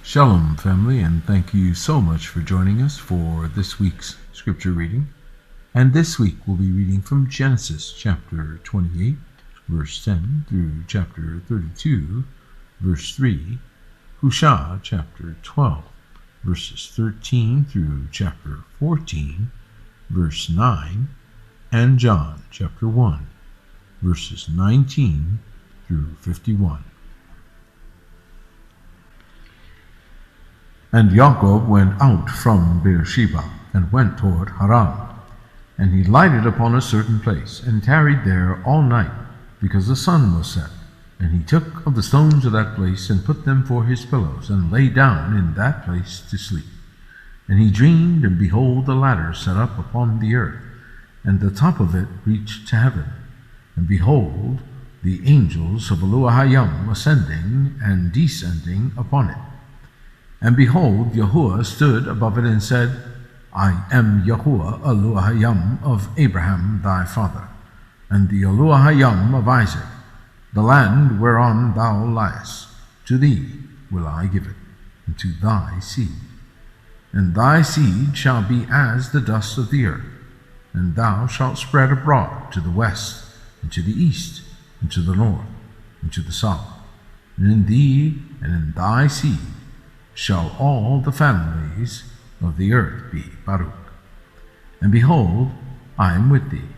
Shalom, family, and thank you so much for joining us for this week's scripture reading. And this week we'll be reading from Genesis chapter 28, verse 10 through chapter 32, verse 3, Husha chapter 12, verses 13 through chapter 14, verse 9, and John chapter 1, verses 19 through 51. And Yaakov went out from Beersheba, and went toward Haran. And he lighted upon a certain place, and tarried there all night, because the sun was set. And he took of the stones of that place, and put them for his pillows, and lay down in that place to sleep. And he dreamed, and behold, a ladder set up upon the earth, and the top of it reached to heaven. And behold, the angels of Elohim ascending and descending upon it. And behold, Yahuwah stood above it and said, I am Yahuwah, Elohim of Abraham thy father, and the Elohim of Isaac. The land whereon thou liest, to thee will I give it, and to thy seed. And thy seed shall be as the dust of the earth, and thou shalt spread abroad to the west, and to the east, and to the north, and to the south. And in thee and in thy seed shall all the families of the earth be, Baruch. And behold, I am with thee,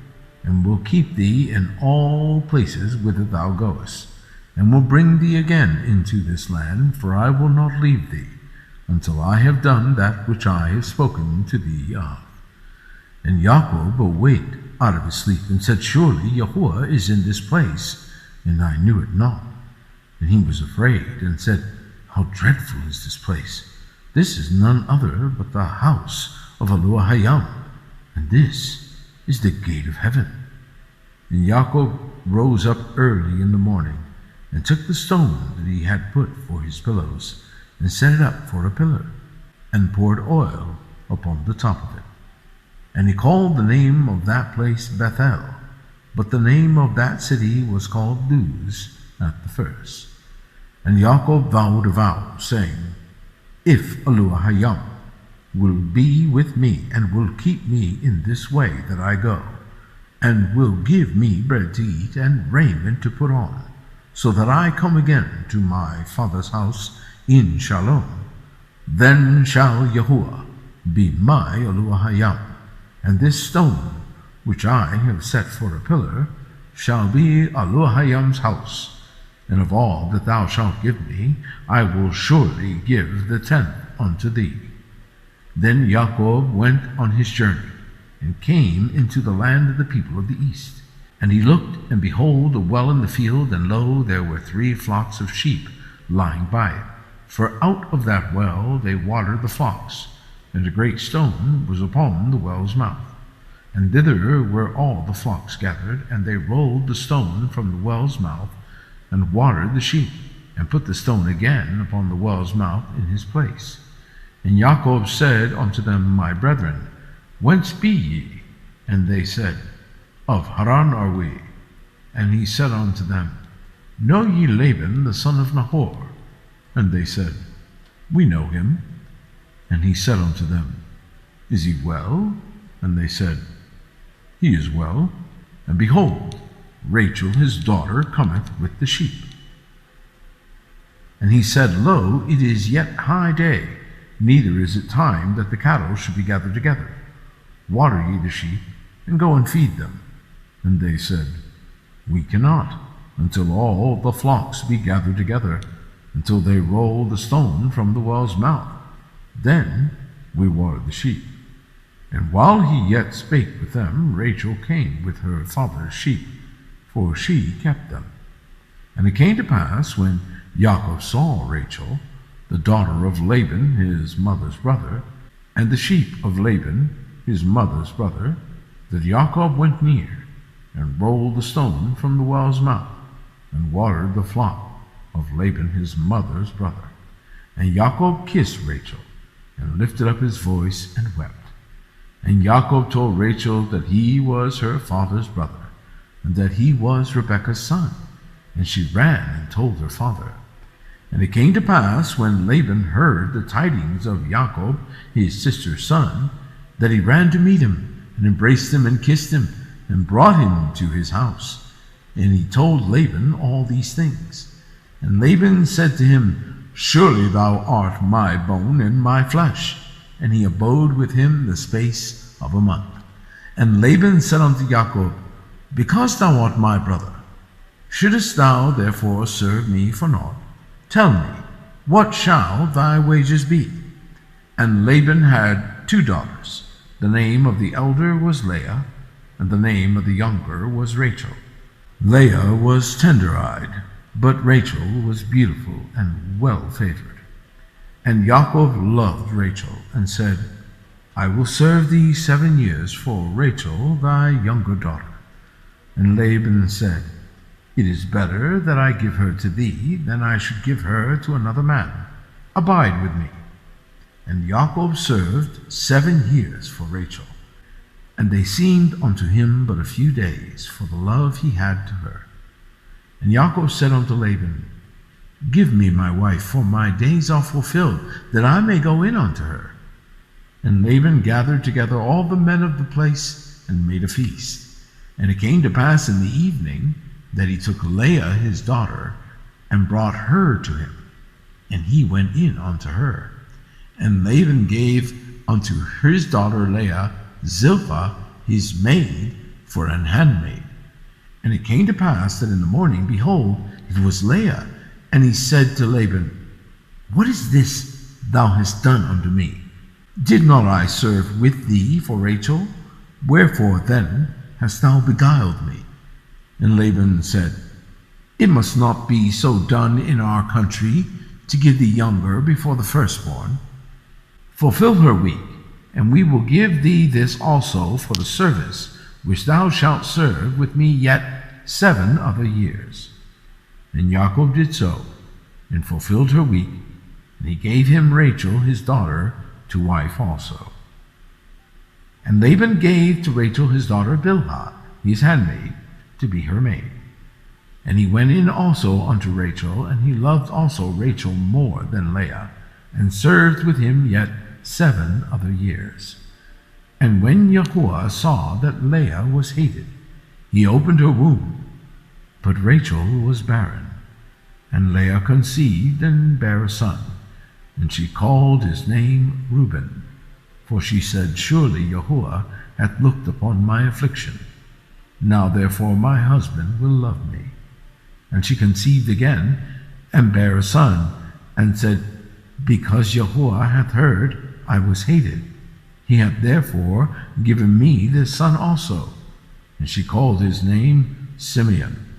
and will keep thee in all places whither thou goest, and will bring thee again into this land, for I will not leave thee, until I have done that which I have spoken to thee of. And Yaakov awaked out of his sleep, and said, Surely Yahuwah is in this place, and I knew it not. And he was afraid, and said, How dreadful is this place! This is none other but the house of Elohim, and this is the gate of heaven. And Yaakov rose up early in the morning, and took the stone that he had put for his pillows, and set it up for a pillar, and poured oil upon the top of it. And he called the name of that place Bethel, but the name of that city was called Luz at the first. And Yaakov vowed a vow, saying, If Elohim will be with me, and will keep me in this way that I go, and will give me bread to eat, and raiment to put on, so that I come again to my father's house in Shalom, then shall Yahuwah be my Elohim, and this stone which I have set for a pillar shall be Elohim's house. And of all that thou shalt give me, I will surely give the tenth unto thee. Then Yaakov went on his journey, and came into the land of the people of the east. And he looked, and behold, a well in the field, and lo, there were 3 flocks of sheep lying by it. For out of that well they watered the flocks, and a great stone was upon the well's mouth. And thither were all the flocks gathered, and they rolled the stone from the well's mouth, and watered the sheep, and put the stone again upon the well's mouth in his place. And Yaakov said unto them, My brethren, whence be ye? And they said, Of Haran are we. And he said unto them, Know ye Laban the son of Nahor? And they said, We know him. And he said unto them, Is he well? And they said, He is well. And behold, Rachel his daughter cometh with the sheep. And he said, Lo, it is yet high day, neither is it time that the cattle should be gathered together. Water ye the sheep, and go and feed them. And they said, We cannot, until all the flocks be gathered together, until they roll the stone from the well's mouth. Then we water the sheep. And while he yet spake with them, Rachel came with her father's sheep, for she kept them. And it came to pass, when Yaakov saw Rachel, the daughter of Laban his mother's brother, and the sheep of Laban his mother's brother, that Yaakov went near, and rolled the stone from the well's mouth, and watered the flock of Laban his mother's brother. And Yaakov kissed Rachel, and lifted up his voice, and wept. And Yaakov told Rachel that he was her father's brother, and that he was Rebekah's son. And she ran and told her father. And it came to pass, when Laban heard the tidings of Jacob, his sister's son, that he ran to meet him, and embraced him, and kissed him, and brought him to his house. And he told Laban all these things. And Laban said to him, Surely thou art my bone and my flesh. And he abode with him the space of a month. And Laban said unto Jacob, Because thou art my brother, shouldest thou therefore serve me for naught? Tell me, what shall thy wages be? And Laban had 2 daughters. The name of the elder was Leah, and the name of the younger was Rachel. Leah was tender-eyed, but Rachel was beautiful and well-favored. And Jacob loved Rachel, and said, I will serve thee 7 years for Rachel thy younger daughter. And Laban said, It is better that I give her to thee than I should give her to another man. Abide with me. And Jacob served 7 years for Rachel. And they seemed unto him but a few days, for the love he had to her. And Jacob said unto Laban, Give me my wife, for my days are fulfilled, that I may go in unto her. And Laban gathered together all the men of the place, and made a feast. And it came to pass in the evening, that he took Leah his daughter, and brought her to him. And he went in unto her. And Laban gave unto his daughter Leah Zilpah his maid for an handmaid. And it came to pass that in the morning, behold, it was Leah. And he said to Laban, What is this thou hast done unto me? Did not I serve with thee for Rachel? Wherefore then hast thou beguiled me? And Laban said, It must not be so done in our country, to give the younger before the firstborn. Fulfill her week, and we will give thee this also for the service which thou shalt serve with me yet 7 other years. And Jacob did so, and fulfilled her week, and he gave him Rachel his daughter to wife also. And Laban gave to Rachel his daughter Bilhah his handmaid, to be her maid. And he went in also unto Rachel, and he loved also Rachel more than Leah, and served with him yet 7 other years. And when Yahuwah saw that Leah was hated, he opened her womb, but Rachel was barren. And Leah conceived and bare a son, and she called his name Reuben, for she said, Surely Yahuwah hath looked upon my affliction. Now therefore my husband will love me. And she conceived again, and bare a son, and said, Because Yahuwah hath heard I was hated, he hath therefore given me this son also. And she called his name Simeon.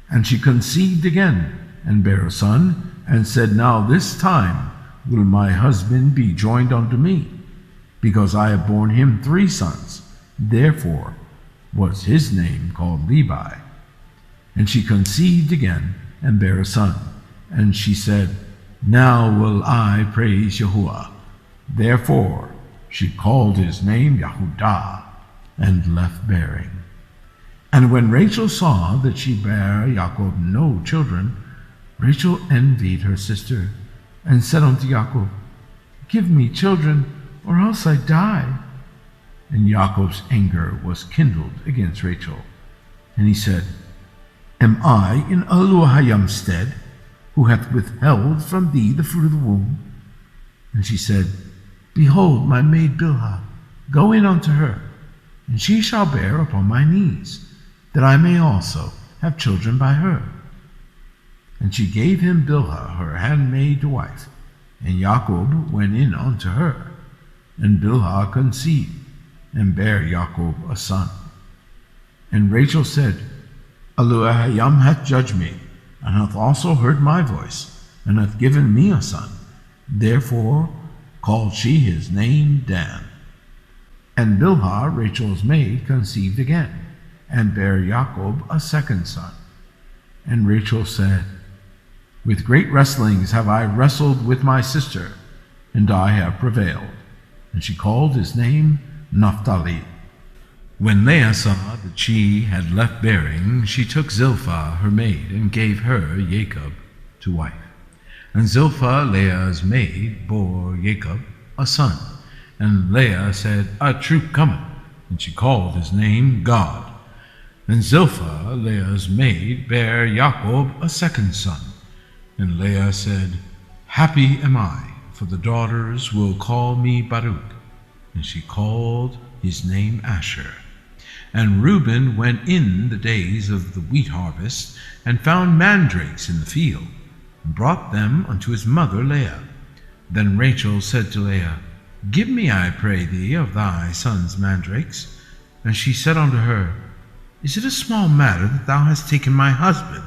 And she conceived again, and bare a son, and said, Now this time will my husband be joined unto me, because I have borne him 3 sons. Therefore was his name called Levi. And she conceived again, and bare a son. And she said, Now will I praise Yahuwah. Therefore she called his name Yahudah, and left bearing. And when Rachel saw that she bare Jacob no children, Rachel envied her sister, and said unto Jacob, Give me children, or else I die. And Jacob's anger was kindled against Rachel. And he said, Am I in Elohayim's stead, who hath withheld from thee the fruit of the womb? And she said, Behold, my maid Bilhah, go in unto her, and she shall bear upon my knees, that I may also have children by her. And she gave him Bilhah her handmaid to wife, and Jacob went in unto her. And Bilhah conceived, and bare Jacob a son. And Rachel said, Elohayim hath judged me, and hath also heard my voice, and hath given me a son. Therefore called she his name Dan. And Bilhah, Rachel's maid, conceived again, and bare Jacob a second son. And Rachel said, With great wrestlings have I wrestled with my sister, and I have prevailed. And she called his name Naphtali. When Leah saw that she had left bearing, she took Zilpah her maid, and gave her Jacob to wife. And Zilpah, Leah's maid, bore Jacob a son. And Leah said, A troop cometh. And she called his name God. And Zilpah, Leah's maid, bare Jacob a second son. And Leah said, Happy am I, for the daughters will call me Baruch. And she called his name Asher. And Reuben went in the days of the wheat harvest, and found mandrakes in the field, and brought them unto his mother Leah. Then Rachel said to Leah, Give me, I pray thee, of thy son's mandrakes. And she said unto her, Is it a small matter that thou hast taken my husband?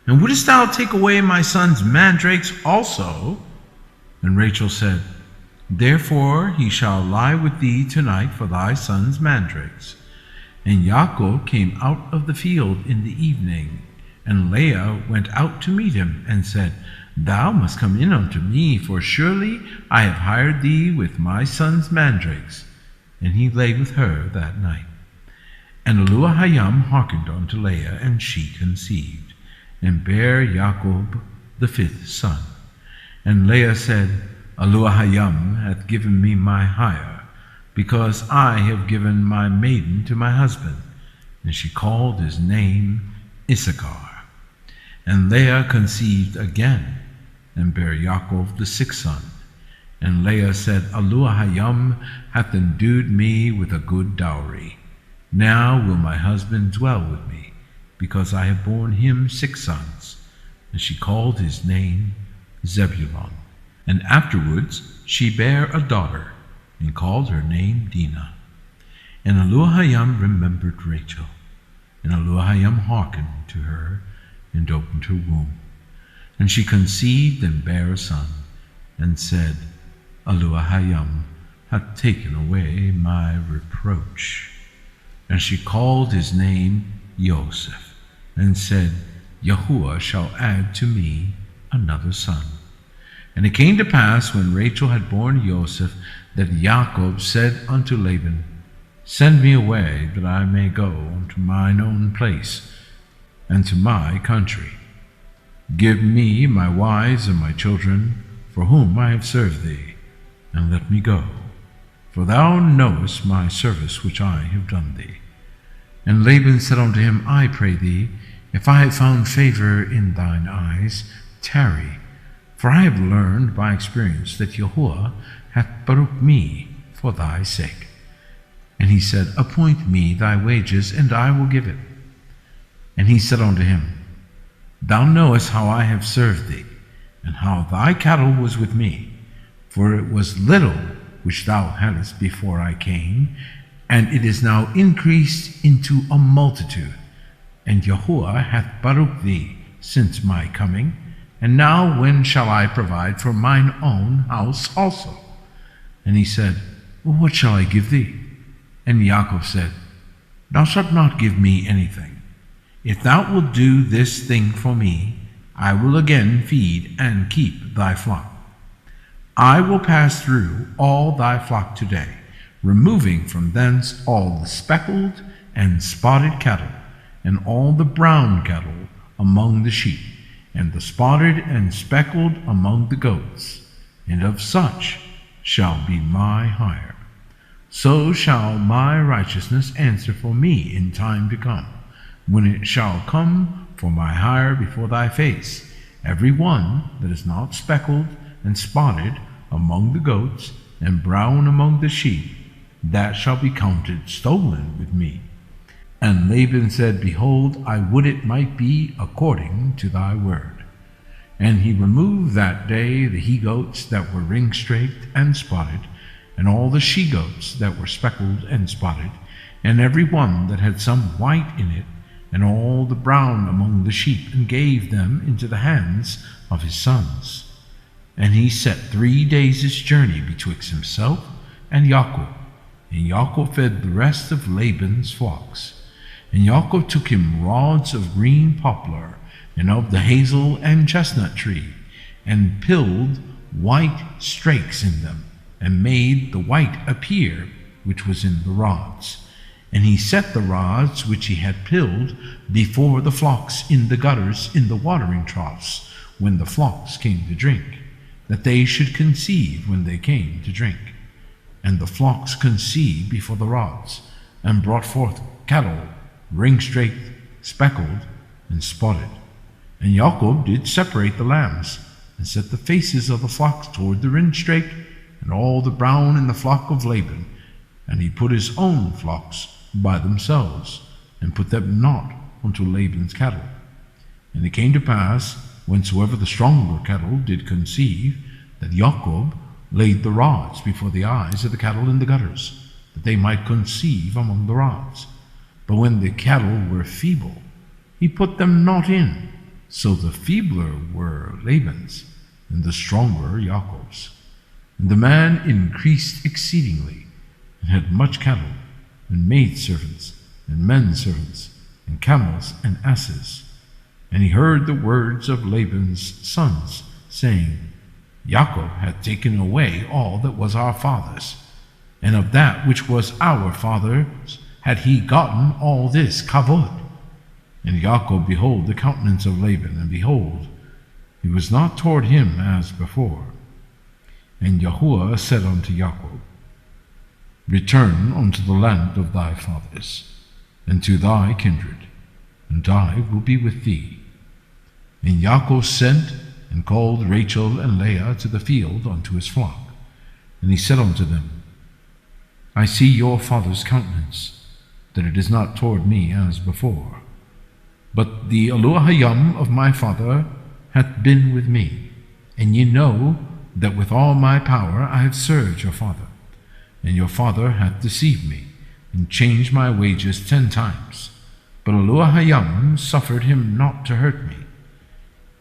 And wouldest thou take away my son's mandrakes also? And Rachel said, Therefore he shall lie with thee tonight for thy son's mandrakes. And Jacob came out of the field in the evening, and Leah went out to meet him, and said, Thou must come in unto me, for surely I have hired thee with my son's mandrakes. And he lay with her that night. And Aluahayam hearkened unto Leah, and she conceived, and bare Jacob the fifth son. And Leah said, Aluahayam hath given me my hire, because I have given my maiden to my husband. And she called his name Issachar. And Leah conceived again, and bare Jacob the sixth son. And Leah said, Aluahayam hath endued me with a good dowry. Now will my husband dwell with me, because I have borne him 6 sons. And she called his name Zebulun. And afterwards she bare a daughter, and called her name Dinah. And Aluahayam remembered Rachel, and Aluahayam hearkened to her, and opened her womb. And she conceived and bare a son, and said, Aluahayam hath taken away my reproach. And she called his name Joseph, and said, Yahuwah shall add to me another son. And it came to pass, when Rachel had borne Joseph, that Jacob said unto Laban, Send me away, that I may go unto mine own place, and to my country. Give me my wives and my children, for whom I have served thee, and let me go. For thou knowest my service which I have done thee. And Laban said unto him, I pray thee, if I have found favor in thine eyes, tarry. For I have learned by experience that Yahuwah hath baruch me for thy sake. And he said, Appoint me thy wages, and I will give it. And he said unto him, Thou knowest how I have served thee, and how thy cattle was with me. For it was little which thou hadst before I came, and it is now increased into a multitude. And Yahuwah hath baruch thee since my coming. And now when shall I provide for mine own house also? And he said, What shall I give thee? And Jacob said, Thou shalt not give me anything. If thou wilt do this thing for me, I will again feed and keep thy flock. I will pass through all thy flock today, removing from thence all the speckled and spotted cattle, and all the brown cattle among the sheep, and the spotted and speckled among the goats, and of such shall be my hire. So shall my righteousness answer for me in time to come, when it shall come for my hire before thy face, every one that is not speckled and spotted among the goats, and brown among the sheep, that shall be counted stolen with me. And Laban said, Behold, I would it might be according to thy word. And he removed that day the he-goats that were ring-straked and spotted, and all the she-goats that were speckled and spotted, and every one that had some white in it, and all the brown among the sheep, and gave them into the hands of his sons. And he set 3 days' journey betwixt himself and Jacob. And Jacob fed the rest of Laban's flocks. And Jacob took him rods of green poplar, and of the hazel and chestnut tree, and pilled white strakes in them, and made the white appear which was in the rods. And he set the rods which he had pilled before the flocks in the gutters in the watering troughs, when the flocks came to drink, that they should conceive when they came to drink. And the flocks conceived before the rods, and brought forth cattle, ring-straight, speckled, and spotted. And Jacob did separate the lambs, and set the faces of the flocks toward the ring-straight, and all the brown in the flock of Laban. And he put his own flocks by themselves, and put them not unto Laban's cattle. And it came to pass, whensoever the stronger cattle did conceive, that Jacob laid the rods before the eyes of the cattle in the gutters, that they might conceive among the rods. But when the cattle were feeble, he put them not in. So the feebler were Laban's, and the stronger Jacob's. And the man increased exceedingly, and had much cattle, and maidservants, and menservants, and camels, and asses. And he heard the words of Laban's sons, saying, Jacob hath taken away all that was our father's, and of that which was our father's had he gotten all this kavod. And Jacob beheld the countenance of Laban, and behold, he was not toward him as before. And Yahuwah said unto Jacob, Return unto the land of thy fathers, and to thy kindred, and I will be with thee. And Jacob sent and called Rachel and Leah to the field unto his flock. And he said unto them, I see your father's countenance, that it is not toward me as before. But the Elohim of my father hath been with me, and ye know that with all my power I have served your father. And your father hath deceived me, and changed my wages 10 times. But Elohim suffered him not to hurt me.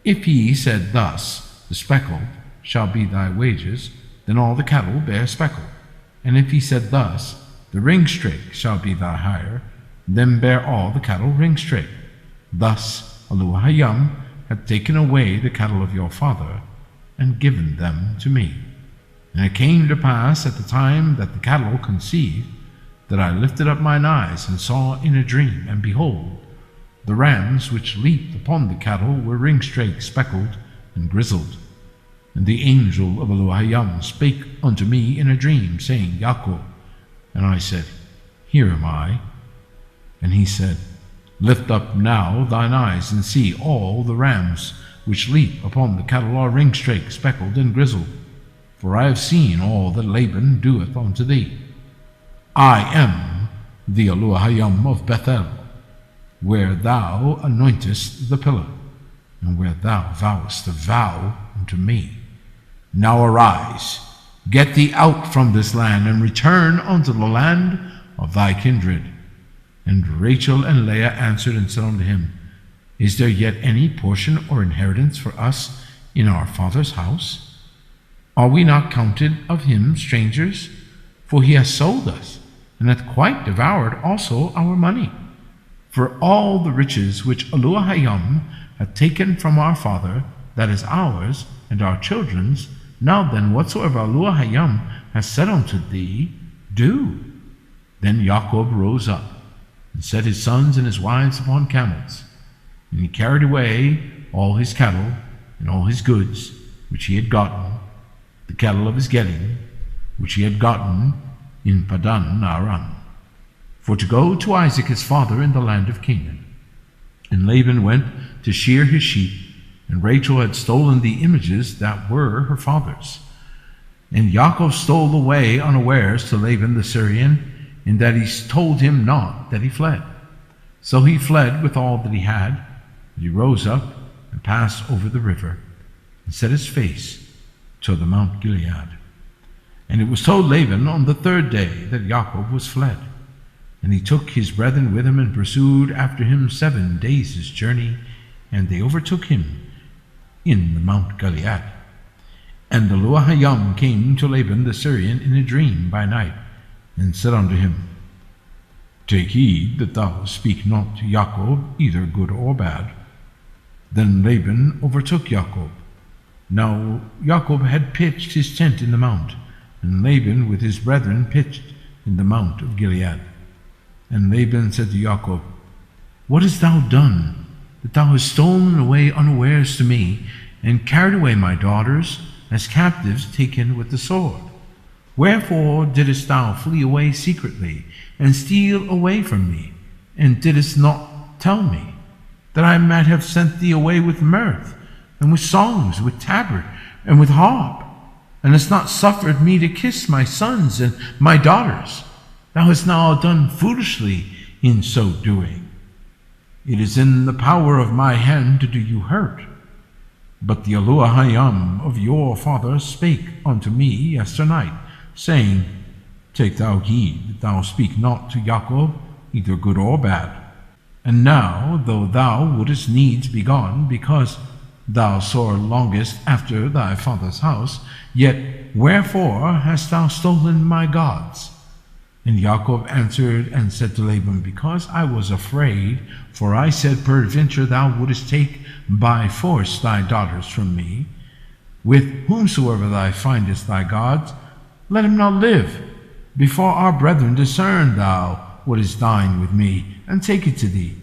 If he said thus, The speckled shall be thy wages, then all the cattle bear speckled. And if he said thus, The ring-straight shall be thy hire, then bear all the cattle ring-straight. Thus Elohim hath taken away the cattle of your father, and given them to me. And it came to pass at the time that the cattle conceived, that I lifted up mine eyes, and saw in a dream, and behold, the rams which leaped upon the cattle were ring-straight, speckled, and grizzled. And the angel of Elohim spake unto me in a dream, saying, Jacob. And I said, Here am I. And he said, Lift up now thine eyes, and see all the rams which leap upon the cattle are ring-straight, speckled, and grizzled. For I have seen all that Laban doeth unto thee. I am the Elohim of Bethel, where thou anointest the pillar, and where thou vowest a vow unto me. Now arise, get thee out from this land, and return unto the land of thy kindred. And Rachel and Leah answered and said unto him, Is there yet any portion or inheritance for us in our father's house? Are we not counted of him strangers? For he has sold us, and hath quite devoured also our money. For all the riches which Elohim hath taken from our father, that is ours and our children's, now then whatsoever Elohim has said unto thee, do. Then Jacob rose up, and set his sons and his wives upon camels, and he carried away all his cattle and all his goods which he had gotten, the cattle of his getting, which he had gotten in Padan Aram, for to go to Isaac his father in the land of Canaan. And Laban went to shear his sheep, and Rachel had stolen the images that were her father's. And Jacob stole away unawares to Laban the Syrian, in that he told him not that he fled. So he fled with all that he had, and he rose up and passed over the river, and set his face toward the Mount Gilead. And it was told Laban on the 3rd day that Jacob was fled. And he took his brethren with him, and pursued after him 7 days' journey, and they overtook him in the Mount Gilead. And Elohim came to Laban the Syrian in a dream by night, and said unto him, Take heed that thou speak not to Jacob either good or bad. Then Laban overtook Jacob. Now Jacob had pitched his tent in the mount, and Laban with his brethren pitched in the mount of Gilead. And Laban said to Jacob, What hast thou done, that thou hast stolen away unawares to me, and carried away my daughters as captives taken with the sword. Wherefore didst thou flee away secretly, and steal away from me, and didst not tell me, that I might have sent thee away with mirth, and with songs, with tabret, and with harp, and hast not suffered me to kiss my sons and my daughters? Thou hast now done foolishly in so doing. It is in the power of my hand to do you hurt. But the Elohim of your father spake unto me yesternight, saying, Take thou heed that thou speak not to Jacob, either good or bad. And now, though thou wouldest needs be gone, because thou sore longest after thy father's house, yet wherefore hast thou stolen my gods? And Jacob answered and said to Laban, Because I was afraid, for I said, Peradventure thou wouldest take by force thy daughters from me. With whomsoever thou findest thy gods, let him not live. Before our brethren discern thou what is thine with me, and take it to thee.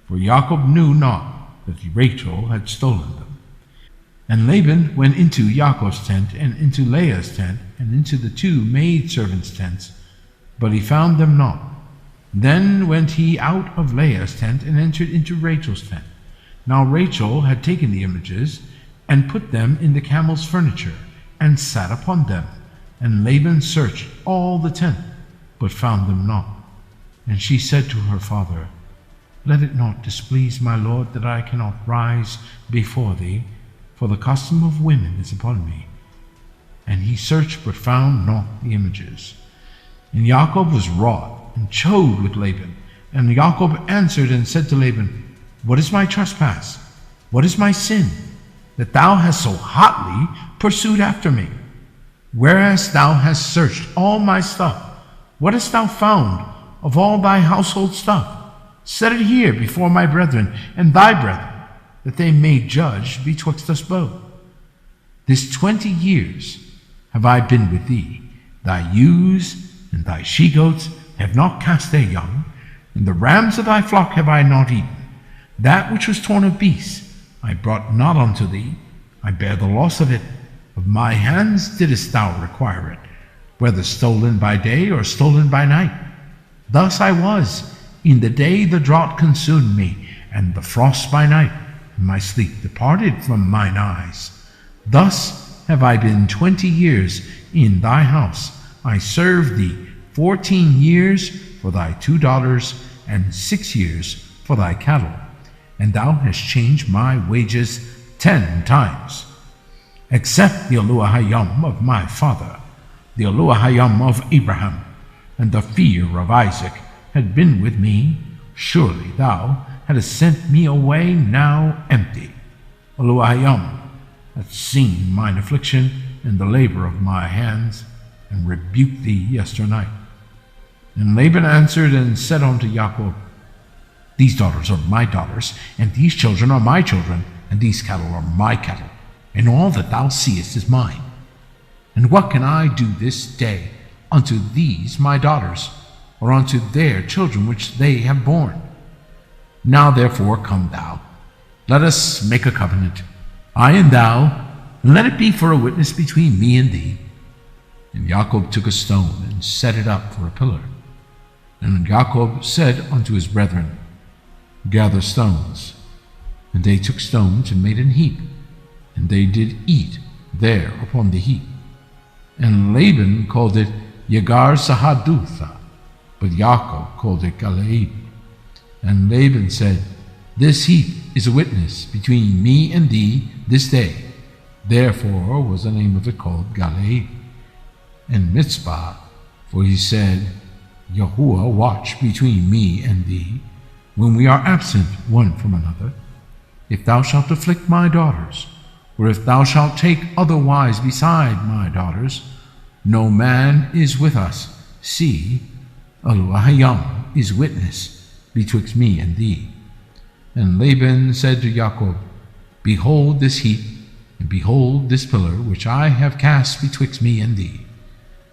For Jacob knew not that Rachel had stolen them. And Laban went into Jacob's tent, and into Leah's tent, and into the two maidservants' tents, but he found them not. Then went he out of Leah's tent, and entered into Rachel's tent. Now Rachel had taken the images, and put them in the camel's furniture, and sat upon them. And Laban searched all the tent, but found them not. And she said to her father, Let it not displease my lord that I cannot rise before thee, for the custom of women is upon me. And he searched, but found not the images. And Jacob was wroth, and chode with Laban. And Jacob answered and said to Laban, What is my trespass? What is my sin, that thou hast so hotly pursued after me? Whereas thou hast searched all my stuff, what hast thou found of all thy household stuff? Set it here before my brethren and thy brethren, that they may judge betwixt us both. This 20 years have I been with thee. Thy ewes and thy she-goats have not cast their young, and the rams of thy flock have I not eaten. That which was torn of beasts I brought not unto thee. I bear the loss of it. Of my hands didst thou require it, whether stolen by day or stolen by night. Thus I was. In the day the drought consumed me, and the frost by night, and my sleep departed from mine eyes. Thus have I been 20 years in thy house. I served thee 14 years for thy 2 daughters, and 6 years for thy cattle. And thou hast changed my wages 10 times. Except the Elohim of my father, the Elohim of Abraham, and the fear of Isaac had been with me, surely thou hadst sent me away now empty. Elohim hath seen mine affliction and the labor of my hands, and rebuked thee yesternight. And Laban answered and said unto Jacob, These daughters are my daughters, and these children are my children, and these cattle are my cattle, and all that thou seest is mine. And what can I do this day unto these my daughters, or unto their children which they have borne? Now therefore come thou, let us make a covenant, I and thou, and let it be for a witness between me and thee. And Jacob took a stone, and set it up for a pillar. And Jacob said unto his brethren, Gather stones. And they took stones, and made an heap, and they did eat there upon the heap. And Laban called it Yegar Sahadutha, but Jacob called it Galeed. And Laban said, This heap is a witness between me and thee this day. Therefore was the name of it called Galeed. And Mitzpah, for he said, Yahuwah watch between me and thee, when we are absent one from another. If thou shalt afflict my daughters, or if thou shalt take other wives beside my daughters, no man is with us. See, Elohim is witness betwixt me and thee. And Laban said to Jacob, Behold this heap, and behold this pillar, which I have cast betwixt me and thee.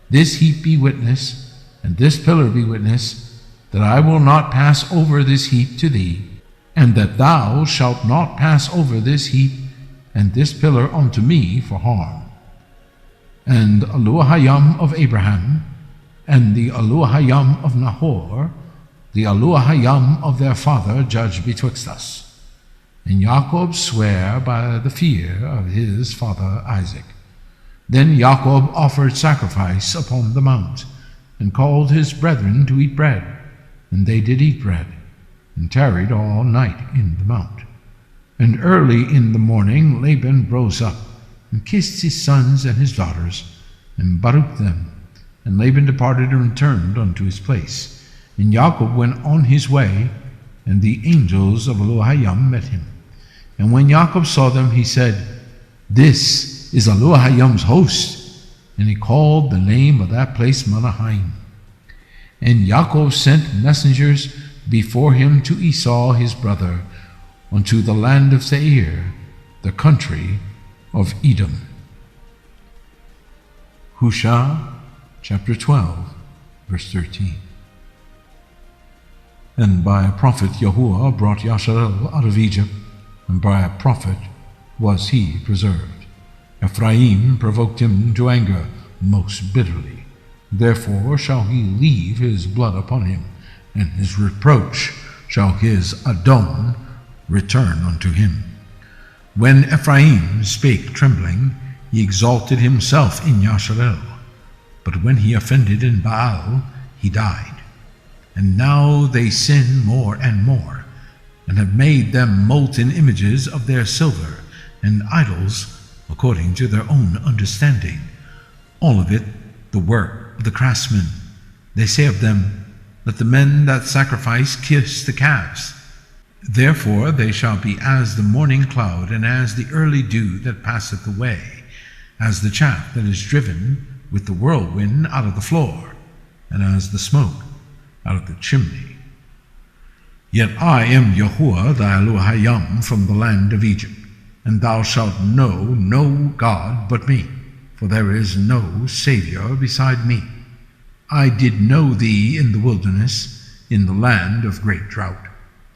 This heap be witness, and this pillar be witness, that I will not pass over this heap to thee, and that thou shalt not pass over this heap and this pillar unto me for harm. And Aluahayam of Abraham, and the Aluahayam of Nahor, the Aluahayam of their father, judge betwixt us. And Jacob sware by the fear of his father Isaac. Then Jacob offered sacrifice upon the mount, and called his brethren to eat bread. And they did eat bread, and tarried all night in the mount. And early in the morning Laban rose up, and kissed his sons and his daughters, and baruched them. And Laban departed and returned unto his place. And Jacob went on his way, and the angels of Elohim met him. And when Jacob saw them, he said, This is Elohim's host. And he called the name of that place Mahanaim. And Jacob sent messengers before him to Esau his brother, unto the land of Seir, the country of Edom. Husha chapter 12, verse 13. And by a prophet Yahuwah brought Yasharel out of Egypt, and by a prophet was he preserved. Ephraim provoked him to anger most bitterly. Therefore shall he leave his blood upon him, and his reproach shall his Adon return unto him. When Ephraim spake trembling, he exalted himself in Yasharel. But when he offended in Baal, he died. And now they sin more and more, and have made them molten images of their silver, and idols according to their own understanding. All of it the work of the craftsmen. They say of them, Let the men that sacrifice kiss the calves. Therefore they shall be as the morning cloud, and as the early dew that passeth away, as the chaff that is driven with the whirlwind out of the floor, and as the smoke out of the chimney. Yet I am Yahuwah thy Elohim from the land of Egypt, and thou shalt know no God but me, for there is no Savior beside me. I did know thee in the wilderness, in the land of great drought.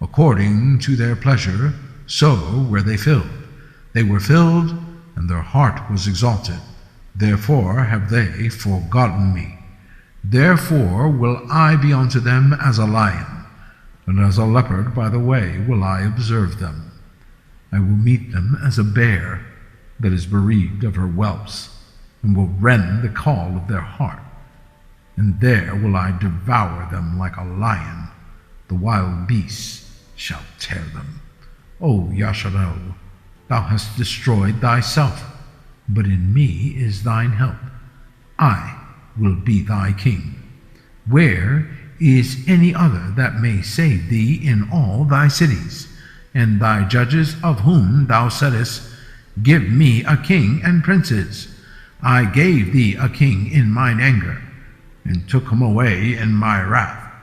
According to their pleasure, so were they filled. They were filled, and their heart was exalted. Therefore have they forgotten me. Therefore will I be unto them as a lion, and as a leopard by the way will I observe them. I will meet them as a bear that is bereaved of her whelps, and will rend the caul of their heart. And there will I devour them like a lion. The wild beasts shall tear them. O Yasharel, thou hast destroyed thyself, but in me is thine help. I will be thy king. Where is any other that may save thee in all thy cities? And thy judges of whom thou saidest, Give me a king and princes. I gave thee a king in mine anger, and took him away in my wrath.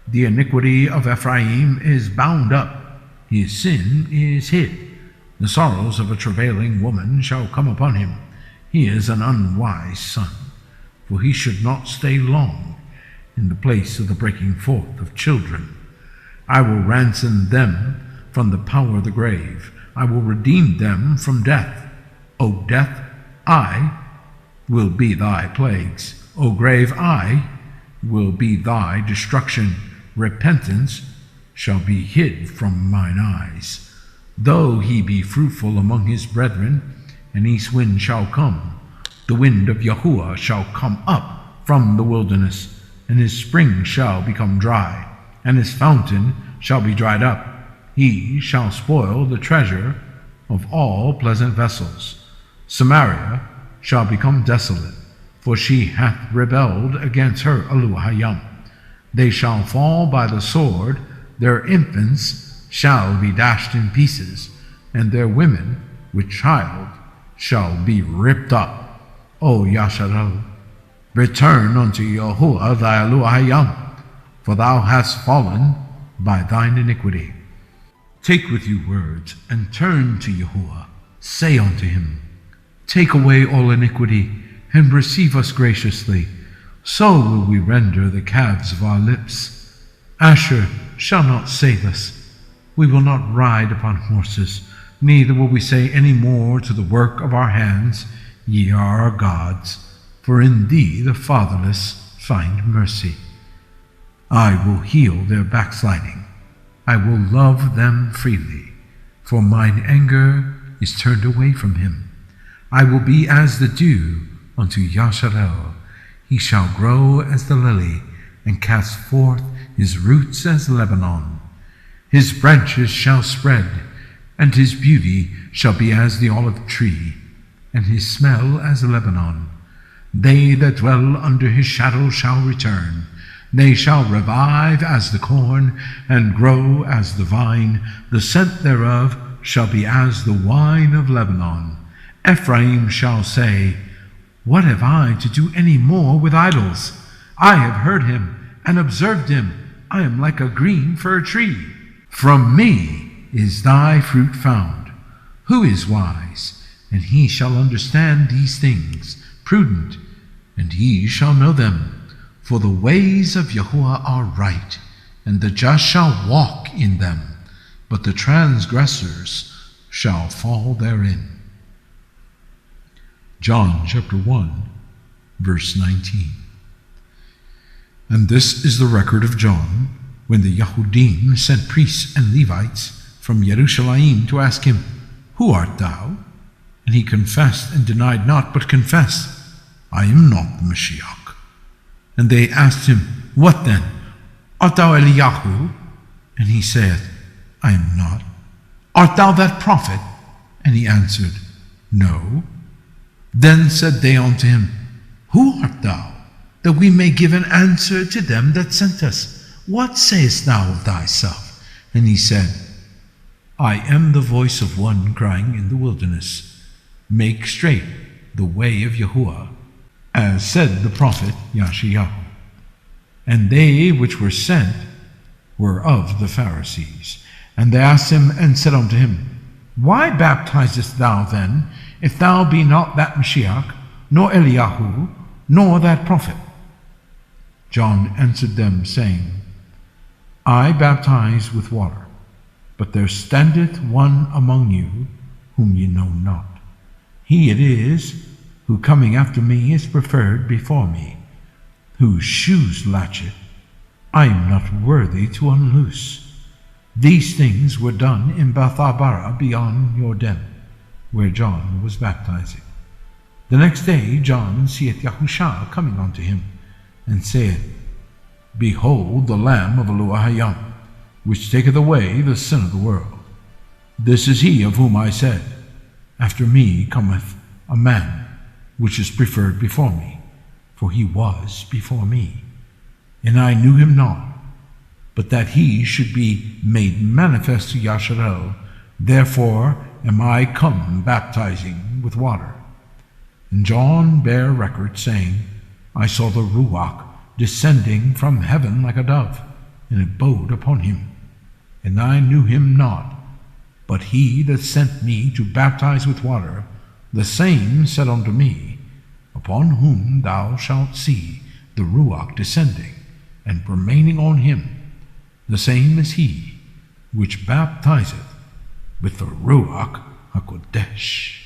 The iniquity of Ephraim is bound up, his sin is hid. The sorrows of a travailing woman shall come upon him. He is an unwise son, for he should not stay long in the place of the breaking forth of children. I will ransom them from the power of the grave. I will redeem them from death. O death, I will be thy plagues. O grave, I will be thy destruction. Repentance shall be hid from mine eyes. Though he be fruitful among his brethren, an east wind shall come. The wind of Yahuwah shall come up from the wilderness, and his spring shall become dry, and his fountain shall be dried up. He shall spoil the treasure of all pleasant vessels. Samaria shall become desolate, for she hath rebelled against her Elohim. They shall fall by the sword, their infants shall be dashed in pieces, and their women with child shall be ripped up. O Yasharel, return unto Yahuwah thy Elohim, for thou hast fallen by thine iniquity. Take with you words, and turn to Yahuwah. Say unto him, Take away all iniquity, and receive us graciously. So will we render the calves of our lips. Asher shall not save us. We will not ride upon horses, neither will we say any more to the work of our hands, Ye are our gods, for in thee the fatherless find mercy. I will heal their backsliding. I will love them freely, for mine anger is turned away from him. I will be as the dew unto Yasharel. He shall grow as the lily, and cast forth his roots as Lebanon. His branches shall spread, and his beauty shall be as the olive tree, and his smell as Lebanon. They that dwell under his shadow shall return. They shall revive as the corn, and grow as the vine. The scent thereof shall be as the wine of Lebanon. Ephraim shall say, What have I to do any more with idols? I have heard him and observed him. I am like a green fir tree. From me is thy fruit found. Who is wise? And he shall understand these things. Prudent, and he shall know them. For the ways of Yahuwah are right, and the just shall walk in them, but the transgressors shall fall therein. John chapter 1, verse 19. And this is the record of John, when the Yahudim sent priests and Levites from Jerusalem to ask him, Who art thou? And he confessed and denied not, but confessed, I am not the Mashiach. And they asked him, What then? Art thou Eliyahu? And he saith, I am not. Art thou that prophet? And he answered, No. Then said they unto him, Who art thou, that we may give an answer to them that sent us? What sayest thou of thyself? And he said, I am the voice of one crying in the wilderness, Make straight the way of Yahuwah, as said the prophet Yashayahu. And they which were sent were of the Pharisees. And they asked him and said unto him, Why baptizest thou then, if thou be not that Mashiach, nor Eliyahu, nor that prophet? John answered them, saying, I baptize with water, but there standeth one among you whom ye know not. He it is who coming after me is preferred before me, whose shoes latchet I am not worthy to unloose. These things were done in Bethabara beyond Jordan, where John was baptizing. The next day John seeth Yahusha coming unto him, and saith, Behold the Lamb of Elohim, which taketh away the sin of the world. This is he of whom I said, After me cometh a man, which is preferred before me, for he was before me. And I knew him not, but that he should be made manifest to Yasharel. Therefore am I come baptizing with water. And John bare record, saying, I saw the Ruach descending from heaven like a dove, and abode upon him. And I knew him not, but he that sent me to baptize with water, the same said unto me, Upon whom thou shalt see the Ruach descending, and remaining on him, the same is he which baptizeth with the Ruach HaKodesh.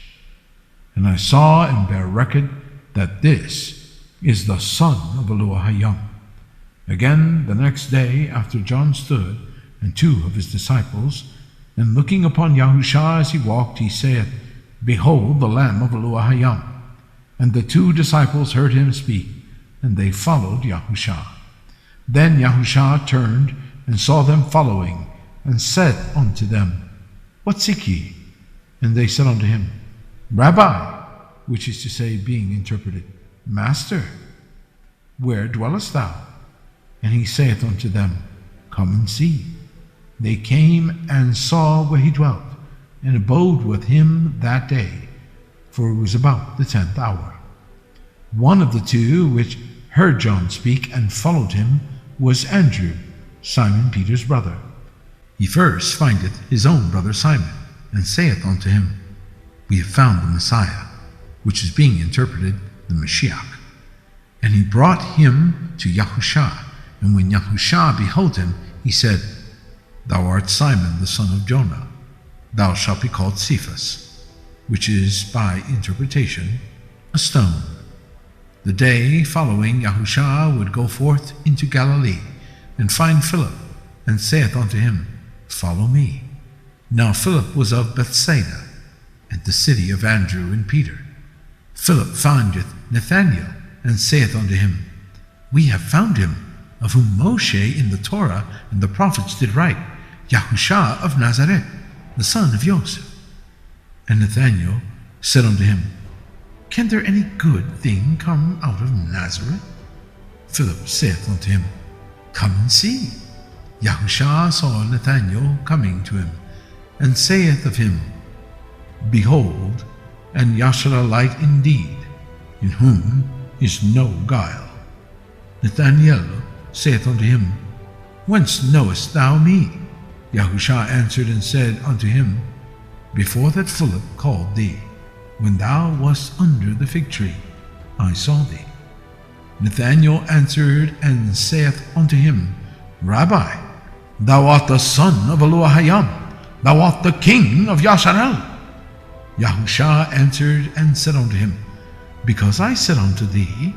And I saw and bare record that this is the Son of Elohim. Again the next day after John stood, and two of his disciples, and looking upon Yahusha as he walked, he saith, Behold the Lamb of Elohim. And the two disciples heard him speak, and they followed Yahusha. Then Yahusha turned and saw them following, and said unto them, What seek ye? And they said unto him, Rabbi, which is to say, being interpreted, Master, where dwellest thou? And he saith unto them, Come and see. They came and saw where he dwelt, and abode with him that day, for it was about the 10th hour. One of the two which heard John speak and followed him was Andrew, Simon Peter's brother. He first findeth his own brother Simon, and saith unto him, We have found the Messiah, which is being interpreted the Mashiach. And he brought him to Yahusha, and when Yahusha beheld him, he said, Thou art Simon the son of Jonah. thou shalt be called Cephas, which is by interpretation a stone. The day following, Husha would go forth into Galilee, and find Philip, and saith unto him, Follow me. Now Philip was of Bethsaida, and the city of Andrew and Peter. Philip findeth Nathanael, and saith unto him, We have found him, of whom Moshe in the Torah and the prophets did write, Yahusha of Nazareth, the son of Joseph. And Nathanael said unto him, Can there any good thing come out of Nazareth? Philip saith unto him, Come and see. Yahusha saw Nathanael coming to him, and saith of him, Behold, an Yasharalite indeed, in whom is no guile. Nathanael saith unto him, Whence knowest thou me? Yahusha answered and said unto him, Before that Philip called thee, when thou wast under the fig tree, I saw thee. Nathanael answered and saith unto him, Rabbi, thou art the son of Elohim, thou art the king of Yasharel. Yahusha answered and said unto him, Because I said unto thee,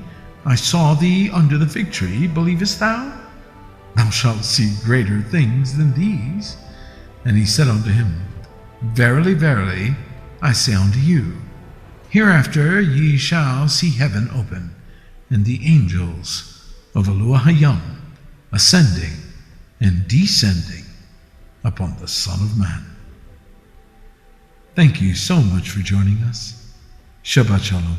I saw thee under the fig tree, believest thou? Thou shalt see greater things than these. And he said unto him, Verily, verily, I say unto you, hereafter ye shall see heaven open, and the angels of Elohim ascending and descending upon the Son of Man. Thank you so much for joining us. Shabbat Shalom.